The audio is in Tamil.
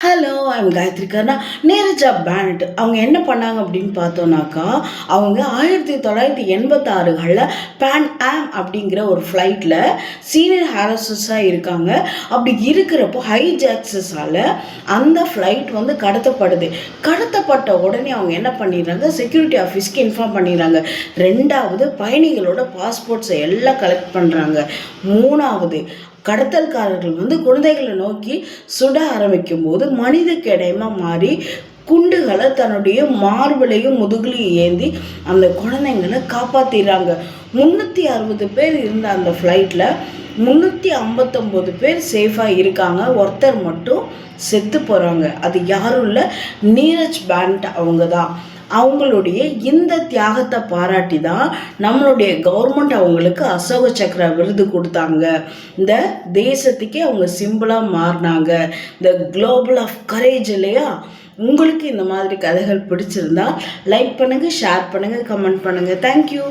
Hello I'm Gayathri Karna. நீரஜா பேண்ட் அவங்க என்ன பண்ணாங்க அப்படின்னு பார்த்தோன்னாக்கா, அவங்க 1986களில் பேன் ஆம் அப்படிங்கிற ஒரு ஃப்ளைட்டில் சீனியர் ஹேரஸஸாக இருக்காங்க. அப்படி இருக்கிறப்போ ஹைஜாக்ஸஸால் அந்த ஃப்ளைட் வந்து கடத்தப்பட்ட உடனே அவங்க என்ன பண்ணிடுறாங்க, செக்யூரிட்டி ஆஃபீஸ்க்கு இன்ஃபார்ம் பண்ணிடுறாங்க. ரெண்டாவது, பயணிகளோட பாஸ்போர்ட்ஸை எல்லாம் கலெக்ட் பண்ணுறாங்க. மூணாவது, கடத்தல்காரர்கள் வந்து குழந்தைகளை நோக்கி சுட ஆரம்பிக்கும் போது மனித கிடையமாக மாறி குண்டுகளை தன்னுடைய மார்பிளையும் முதுகுலையும் ஏந்தி அந்த குழந்தைங்களை காப்பாற்றிடுறாங்க. 360 பேர் இருந்த அந்த ஃப்ளைட்டில் 359 பேர் சேஃபாக இருக்காங்க. ஒருத்தர் மட்டும் செத்து போகிறாங்க. அது யாரும் இல்லை, நீரஜ் பேண்ட் அவங்க தான். அவங்களுடைய இந்த தியாகத்தை பாராட்டி தான் நம்மளுடைய கவர்மெண்ட் அவங்களுக்கு அசோக சக்ரா விருது கொடுத்தாங்க. இந்த தேசத்துக்கே அவங்க சிம்பிளாக மாறினாங்க. இந்த குளோபல் ஆஃப் கரேஜ் இல்லையா? உங்களுக்கு இந்த மாதிரி கதைகள் பிடிச்சிருந்தா லைக் பண்ணுங்கள், ஷேர் பண்ணுங்கள், கமெண்ட் பண்ணுங்கள். தேங்க்யூ.